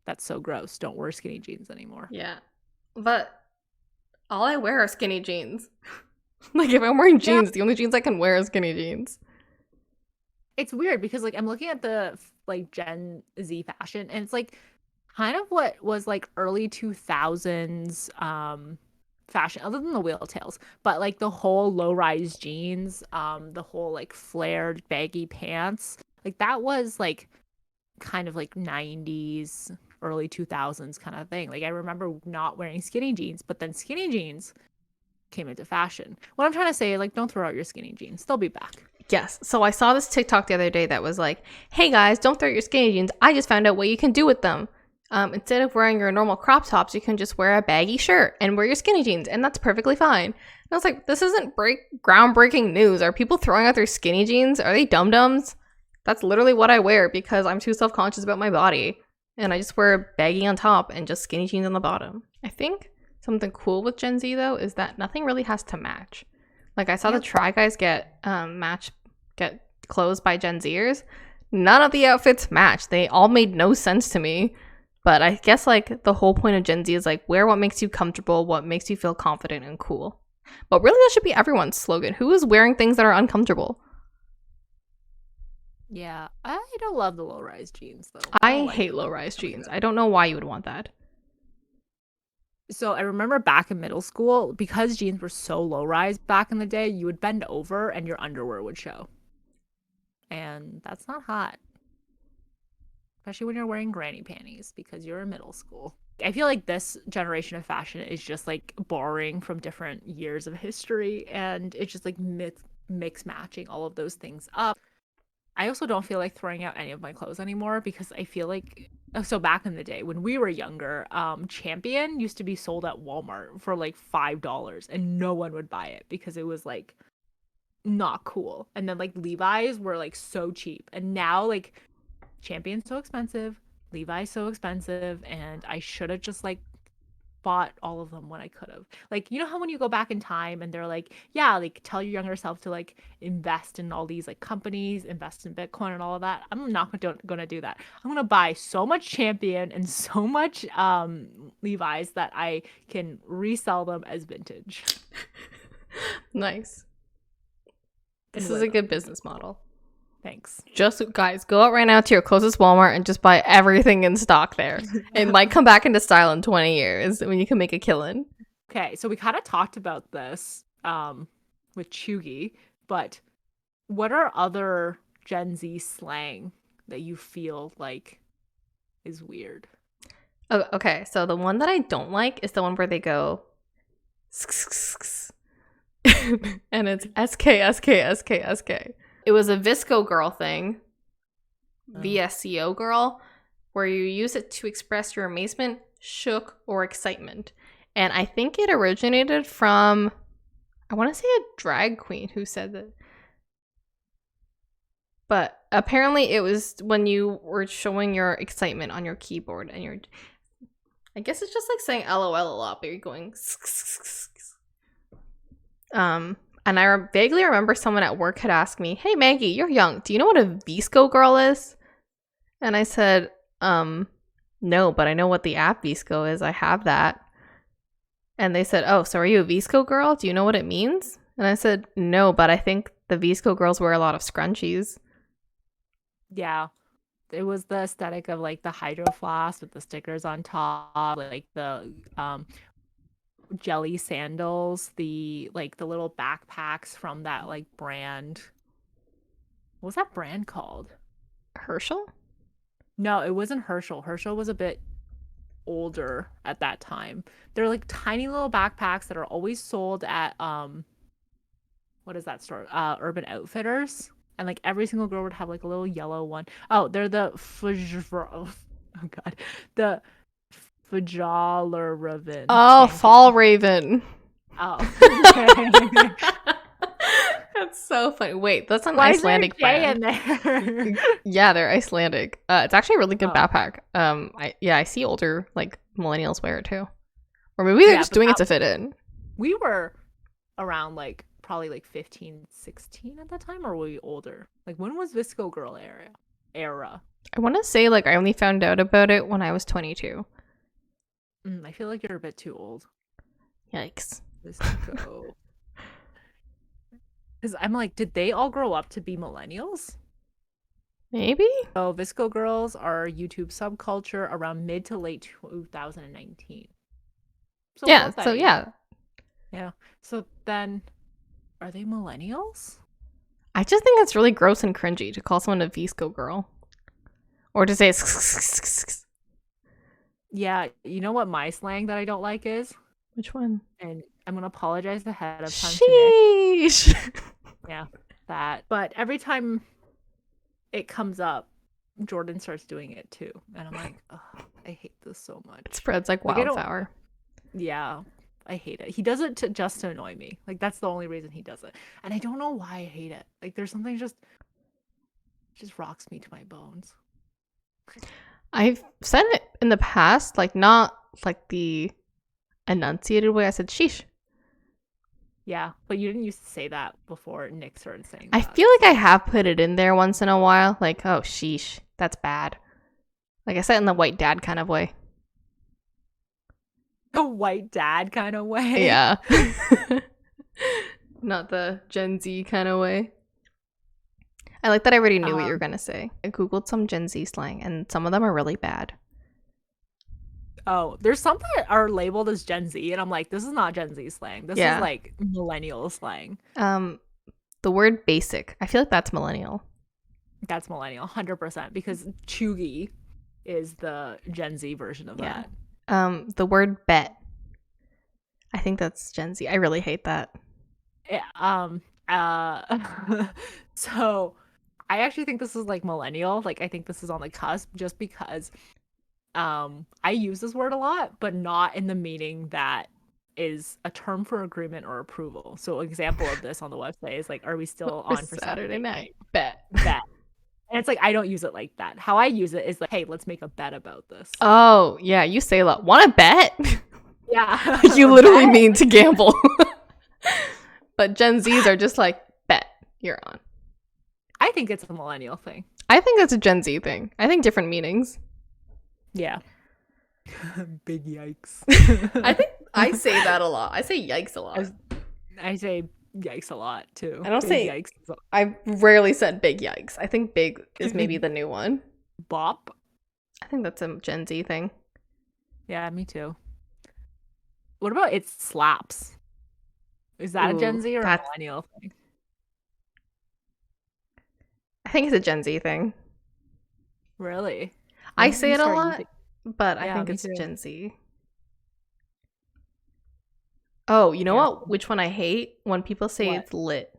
that's so gross, don't wear skinny jeans anymore. Yeah. But all I wear are skinny jeans. Like if I'm wearing jeans, the only jeans I can wear are skinny jeans. It's weird because like I'm looking at the like Gen Z fashion, and it's like kind of what was like early 2000s fashion, other than the wheel tails, but like the whole low-rise jeans, the whole like flared baggy pants, like that was like kind of like 90s early 2000s kind of thing. Like I remember not wearing skinny jeans, but then skinny jeans came into fashion. What I'm trying to say, like, don't throw out your skinny jeans, they'll be back. Yes. So I saw this TikTok the other day that was like, hey guys, don't throw out your skinny jeans. I just found out what you can do with them. Instead of wearing your normal crop tops, you can just wear a baggy shirt and wear your skinny jeans, and that's perfectly fine. And I was like, this isn't groundbreaking news. Are people throwing out their skinny jeans? Are they dum-dums? That's literally what I wear because I'm too self-conscious about my body. And I just wear baggy on top and just skinny jeans on the bottom. I think something cool with Gen Z, though, is that nothing really has to match. Like, I saw the Try Guys get clothes by Gen Zers. None of the outfits match. They all made no sense to me. But I guess, like, the whole point of Gen Z is, like, wear what makes you comfortable, what makes you feel confident and cool. But really, that should be everyone's slogan. Who is wearing things that are uncomfortable? Yeah, I don't love the low-rise jeans, though. I hate low-rise jeans. I don't know why you would want that. So I remember back in middle school, because jeans were so low-rise back in the day, you would bend over and your underwear would show. And that's not hot. Especially when you're wearing granny panties because you're in middle school. I feel like this generation of fashion is just like borrowing from different years of history, and it's just like mix matching all of those things up. I also don't feel like throwing out any of my clothes anymore because I feel like, so back in the day when we were younger, Champion used to be sold at Walmart for like $5 and no one would buy it because it was like not cool. And then like Levi's were like so cheap, and now like Champion's so expensive, Levi's so expensive, and I should have just like bought all of them when I could have. Like, you know how when you go back in time and they're like, yeah, like tell your younger self to like invest in all these like companies, invest in Bitcoin and all of that. I'm not gonna do that. I'm gonna buy so much Champion and so much Levi's that I can resell them as vintage. Nice. This is a good business model. Thanks. Just guys, go out right now to your closest Walmart and just buy everything in stock there. It might come back into style in 20 years when you can make a killing. Okay, so we kind of talked about this with cheugy, but what are other Gen Z slang that you feel like is weird? Oh, okay, so the one that I don't like is the one where they go and it's SK. It was a VSCO girl thing, VSCO girl, where you use it to express your amazement, shook, or excitement. And I think it originated from, I want to say a drag queen who said that. But apparently it was when you were showing your excitement on your keyboard and you're, I guess it's just like saying LOL a lot, but you're going and I vaguely remember someone at work had asked me, hey, Maggie, you're young. Do you know what a VSCO girl is? And I said, no, but I know what the app VSCO is. I have that. And they said, oh, so are you a VSCO girl? Do you know what it means? And I said, no, but I think the VSCO girls wear a lot of scrunchies. Yeah. It was the aesthetic of like the Hydro Flask with the stickers on top, like the jelly sandals, the like the little backpacks from that like brand. What was that brand called? Herschel? No, it wasn't Herschel. Herschel was a bit older at that time. They're like tiny little backpacks that are always sold at what is that store? Urban Outfitters. And like every single girl would have like a little yellow one. Oh, they're the oh god. The Fjallraven. Oh, pancake. Fall Raven. Oh. Okay. That's so funny. Wait, that's an Why Icelandic is there a J brand. in there? Yeah, they're Icelandic. It's actually a really good Oh. backpack. I see older like millennials wear it too, or maybe they're Yeah, just but doing it to fit in. We were around like probably like 15, 16 at that time, or were we older? Like when was VSCO Girl era? I want to say like I only found out about it when I was 22. I feel like you're a bit too old. Yikes. VSCO. Because I'm like, did they all grow up to be millennials? Maybe? So VSCO Girls are YouTube subculture around mid to late 2019. So Yeah, about that so age. yeah. Yeah. So then, are they millennials? I just think it's really gross and cringy to call someone a VSCO girl. Or to say Yeah, you know what my slang that I don't like is? Which one? And I'm going to apologize ahead of time to Nick. Sheesh. Yeah, that. But every time it comes up, Jordan starts doing it too. And I'm like, oh, I hate this so much. It spreads like Like, I don't- wildfire. Yeah, I hate it. He does it just to annoy me. Like, that's the only reason he does it. And I don't know why I hate it. Like, there's something just rocks me to my bones. I've said it in the past, like not like the enunciated way. I said sheesh. Yeah, but you didn't used to say that before Nick started saying I that. feel like I have put it in there once in a while. Like, oh, sheesh. That's bad. Like I said in the white dad kind of way. A white dad kind of way. Yeah. Not the Gen Z kind of way. I like that I already knew what you were going to say. I Googled some Gen Z slang, and some of them are really bad. Oh, there's some that are labeled as Gen Z, and I'm like, this is not Gen Z slang. This is like millennial slang. The word basic. I feel like that's millennial. That's millennial, 100%, because cheugy is the Gen Z version of that. The word bet. I think that's Gen Z. I really hate that. So I actually think this is like millennial. Like I think this is on the cusp just because I use this word a lot, but not in the meaning that is a term for agreement or approval. So example of this on the website is like, are we still on for Saturday night? Bet. And it's like, I don't use it like that. How I use it is like, hey, let's make a bet about this. Oh, yeah. You say a lot. Want to bet? Yeah. You literally mean to gamble. But Gen Zs are just like, bet. You're on. I think it's a millennial thing. I think that's a Gen Z thing. I think different meanings. Yeah. Big yikes. I think I say that a lot. I say yikes a lot. I say yikes a lot too. I don't big say yikes. I rarely said big yikes. I think big is maybe the new one. Bop. I think that's a Gen Z thing. Yeah, me too. What about it slaps? Is that a Gen Z or a millennial thing? I think it's a Gen Z thing. Really? I say it a lot, but I think it's too. Gen Z. Oh, you know what? Which one I hate? When people say it's lit.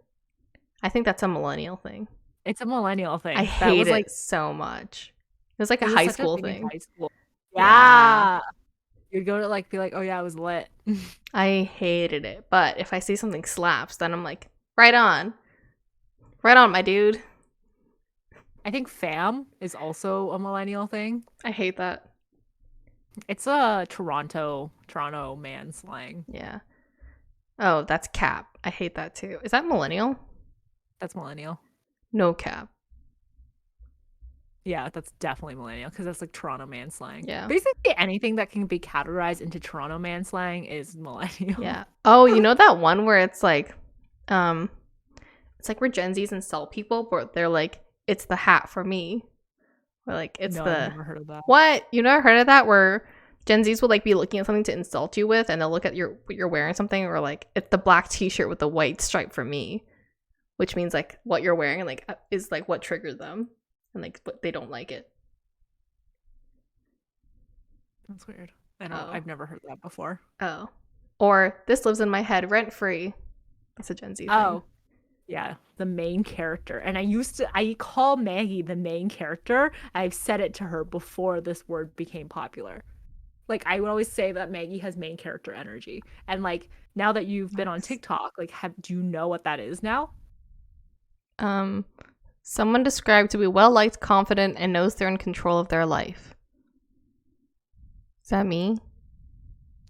I think that's a millennial thing. It's a millennial thing. I hate it so much. It was like a high school thing. Yeah. You'd go to like be like, oh yeah, it was lit. I hated it. But if I see something slaps, then I'm like, right on. Right on, my dude. I think fam is also a millennial thing. I hate that. It's a Toronto man slang. Yeah. Oh, that's cap. I hate that too. Is that millennial? That's millennial. No cap. Yeah, that's definitely millennial because that's like Toronto man slang. Yeah. Basically anything that can be categorized into Toronto man slang is millennial. Yeah. Oh, you know that one where it's like where Gen Zs insult people, but they're like, it's the hat for me. Or like it's I've never heard of that. What? You never heard of that? Where Gen Zs will like be looking at something to insult you with, and they'll look at what you're wearing something, or like it's the black t-shirt with the white stripe for me. which means like what you're wearing like is like what triggered them and like what they don't like it. That's weird. I've never heard that before. Oh. Or this lives in my head rent free. That's a Gen Z thing. Oh. Yeah, the main character. And I call Maggie the main character. I've said it to her before this word became popular. Like, I would always say that Maggie has main character energy. And like, now that you've been on TikTok, like, do you know what that is now? Someone described to be well-liked, confident, and knows they're in control of their life. Is that me?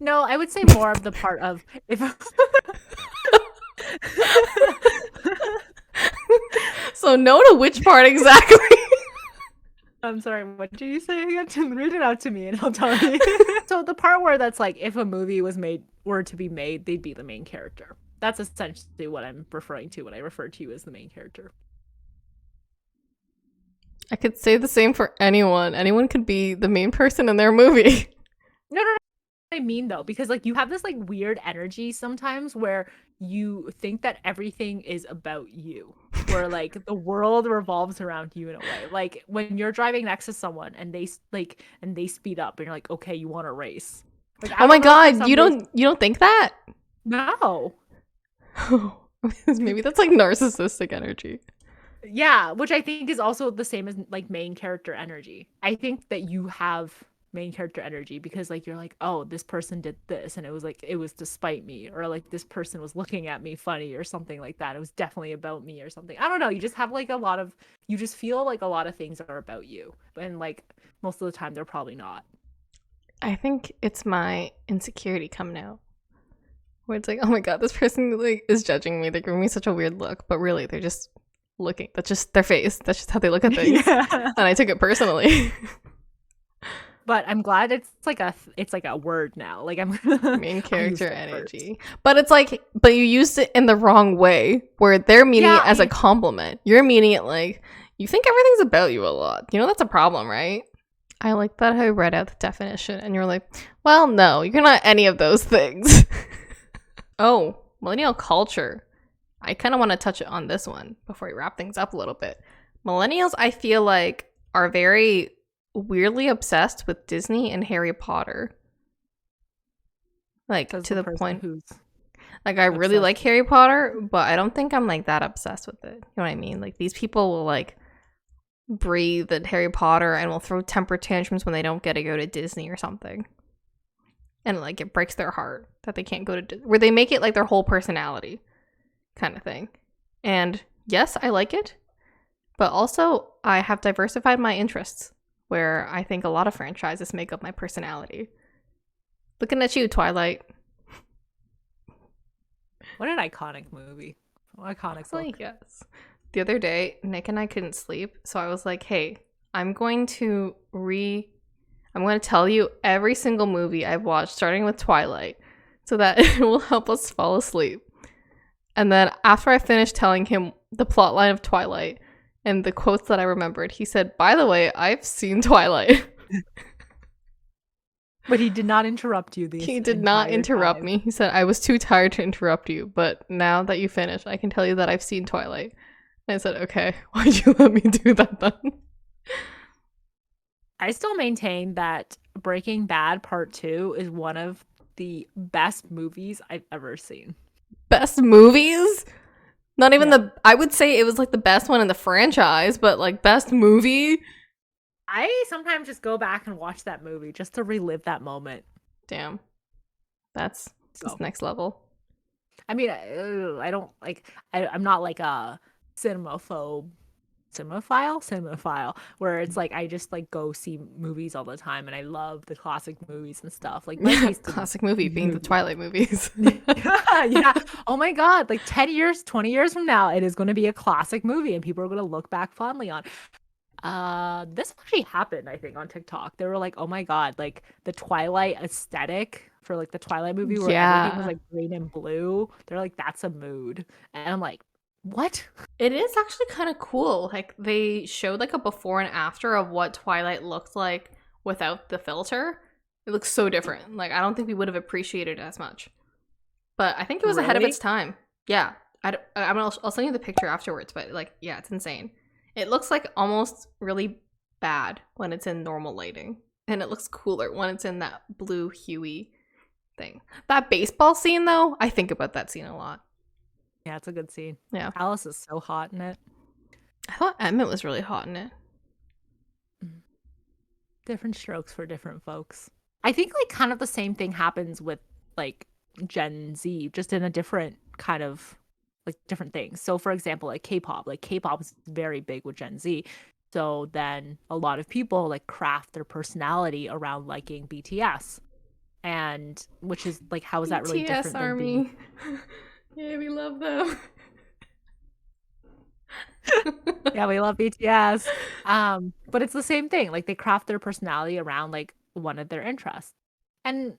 No, I would say more of the part of if So no to which part exactly? I'm sorry, what did you say again? Read it out to me and I'll tell you. So the part where that's like, if a movie were to be made, they'd be the main character. That's essentially what I'm referring to when I refer to you as the main character. I could say the same for anyone. Anyone could be the main person in their movie. No. I mean though, because like you have this like weird energy sometimes where you think that everything is about you, where like the world revolves around you in a way. Like when you're driving next to someone and they speed up and you're like, okay, you want to race. Like, oh my god, you don't think that? No. Maybe that's like narcissistic energy. Yeah, which I think is also the same as like main character energy. I think that you have main character energy because like you're like, oh, this person did this and it was despite me, or like this person was looking at me funny or something like that. It was definitely about me or something. I don't know, you just have like you just feel like a lot of things are about you, and like most of the time they're probably not. I think it's my insecurity coming out, where it's like, oh my god, this person like is judging me, they're giving me such a weird look, but really they're just looking, that's just their face, that's just how they look at things. Yeah. And I took it personally. But I'm glad it's like a word now. Like I'm main character energy. But it's like, but you used it in the wrong way, where they're meaning it as a compliment. You're meaning it like, you think everything's about you a lot. You know, that's a problem, right? I like that I read out the definition and you're like, well, no, you're not any of those things. Oh, millennial culture. I kind of want to touch on this one before we wrap things up a little bit. Millennials, I feel like, are very weirdly obsessed with Disney and Harry Potter. Like, to the point like I really like Harry Potter, but I don't think I'm like that obsessed with it. You know what I mean? Like, these people will like breathe at Harry Potter and will throw temper tantrums when they don't get to go to Disney or something. And like it breaks their heart that they can't go to Disney, where they make it like their whole personality kind of thing. And yes, I like it, but also I have diversified my interests, where I think a lot of franchises make up my personality. Looking at you, Twilight. What an iconic movie. Iconic book. Yes. The other day, Nick and I couldn't sleep, so I was like, hey, I'm going to tell you every single movie I've watched, starting with Twilight, so that it will help us fall asleep. And then after I finished telling him the plotline of Twilight and the quotes that I remembered, he said, by the way, I've seen Twilight. But he did not interrupt you. He did not interrupt me. He said, I was too tired to interrupt you, but now that you finished, I can tell you that I've seen Twilight. And I said, okay, why'd you let me do that then? I still maintain that Breaking Bad Part 2 is one of the best movies I've ever seen. Best movies? Not even I would say it was like the best one in the franchise, but like best movie? I sometimes just go back and watch that movie just to relive that moment. Damn. That's next level. I mean, I don't like, I'm not like a cinephile, where it's like I just like go see movies all the time and I love the classic movies and stuff. Like my classic movie being the Twilight movies. Yeah. Oh my god, like 10 years, 20 years from now, it is going to be a classic movie and people are going to look back fondly on. This actually happened, I think, on TikTok. They were like, oh my god, like the Twilight aesthetic for like the Twilight movie where everything was like green and blue. They're like, that's a mood. And I'm like, what? It is actually kind of cool. Like they showed like a before and after of what Twilight looked like without the filter. It looks so different. Like I don't think we would have appreciated it as much. But I think it was ahead of its time. Yeah. I'll send you the picture afterwards, but like, yeah, it's insane. It looks like almost really bad when it's in normal lighting, and it looks cooler when it's in that blue huey thing. That baseball scene, though, I think about that scene a lot. Yeah, it's a good scene. Yeah. Alice is so hot in it. I thought Emmett was really hot in it. Different strokes for different folks. I think like kind of the same thing happens with like Gen Z, just in a different kind of like different things. So for example, like K-pop is very big with Gen Z. So then a lot of people like craft their personality around liking BTS. And which is like, how is that really BTS different Army. than being... Yeah, we love them. Yeah, we love BTS. But it's the same thing. Like they craft their personality around like one of their interests. And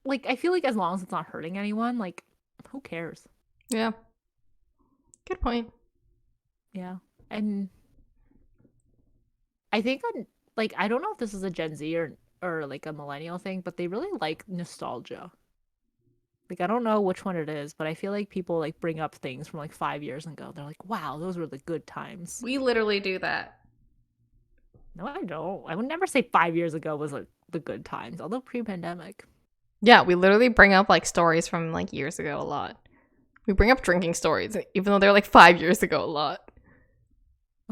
like I feel like as long as it's not hurting anyone, like who cares? Yeah. Good point. Yeah. And I think like I don't know if this is a Gen Z or like a millennial thing, but they really like nostalgia. Like I don't know which one it is, but I feel like people like bring up things from like 5 years ago. They're like, "Wow, those were the good times." We literally do that. No, I don't. I would never say 5 years ago was like the good times, although pre-pandemic. Yeah, we literally bring up like stories from like years ago a lot. We bring up drinking stories, even though they're like 5 years ago a lot.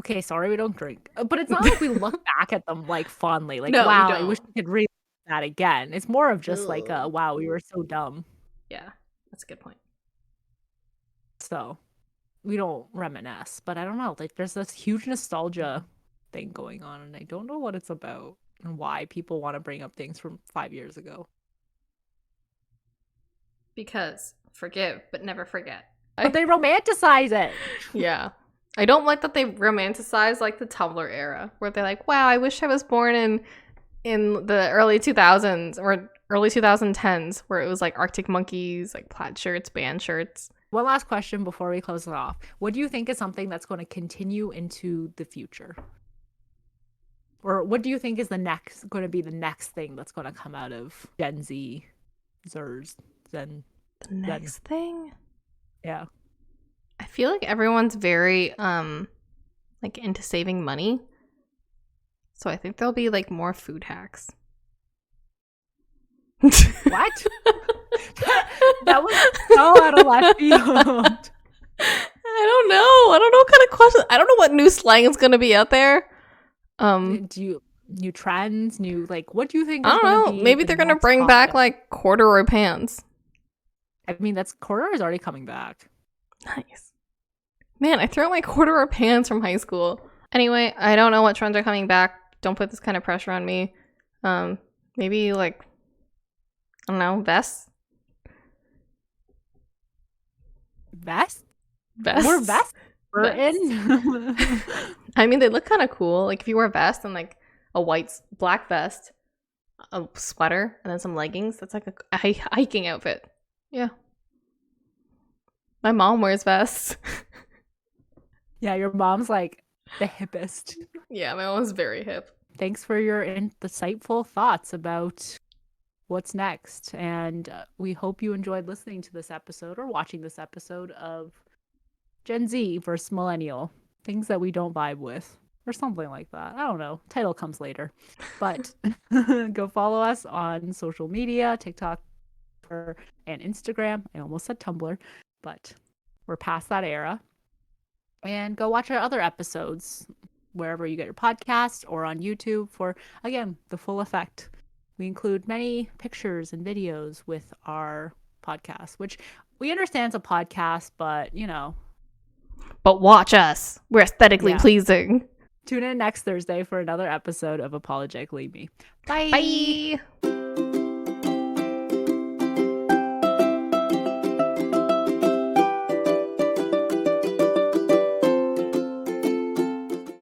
Okay, sorry we don't drink. But it's not like we look back at them like fondly. Like, No, wow, we I wish don't. we could relive that again. It's more of just like, Ugh. wow, we were so dumb. Yeah, that's a good point. So we don't reminisce. But I don't know. Like, there's this huge nostalgia thing going on, and I don't know what it's about and why people want to bring up things from 5 years ago. Because forgive, but never forget. But they romanticize it. Yeah. I don't like that they romanticize like the Tumblr era, where they're like, wow, I wish I was born in the early 2000s or early 2010s, where it was like Arctic Monkeys, like plaid shirts, band shirts. One last question before we close it off. What do you think is something that's going to continue into the future? Or what do you think is going to be the next thing that's going to come out of Gen Z, Zers, Zen? The next thing? Yeah. I feel like everyone's very like into saving money. So I think there'll be like more food hacks. What? That was so out of left field. I don't know. I don't know what kind of question. I don't know what new slang is going to be out there. New trends, like what do you think? I don't know. Maybe they're going to bring back like corduroy pants. I mean, corduroy is already coming back. Nice. Man, I threw out my corduroy pants from high school. Anyway, I don't know what trends are coming back. Don't put this kind of pressure on me. Maybe like, I don't know, vests? Vests? More vests? We're in. I mean, they look kind of cool. Like if you wear a vest and like a black vest, a sweater, and then some leggings, that's like a hiking outfit. Yeah. My mom wears vests. Yeah, your mom's like the hippest. Yeah, my mom's very hip. Thanks for your insightful thoughts about what's next. And we hope you enjoyed listening to this episode or watching this episode of Gen Z versus Millennial. Things that we don't vibe with or something like that. I don't know. Title comes later. But go follow us on social media, TikTok and Instagram. I almost said Tumblr, but we're past that era. And go watch our other episodes wherever you get your podcast or on YouTube for, again, the full effect. We include many pictures and videos with our podcast, which we understand is a podcast, but, you know. But watch us. We're aesthetically pleasing. Tune in next Thursday for another episode of Apologetically Me. Bye. Bye.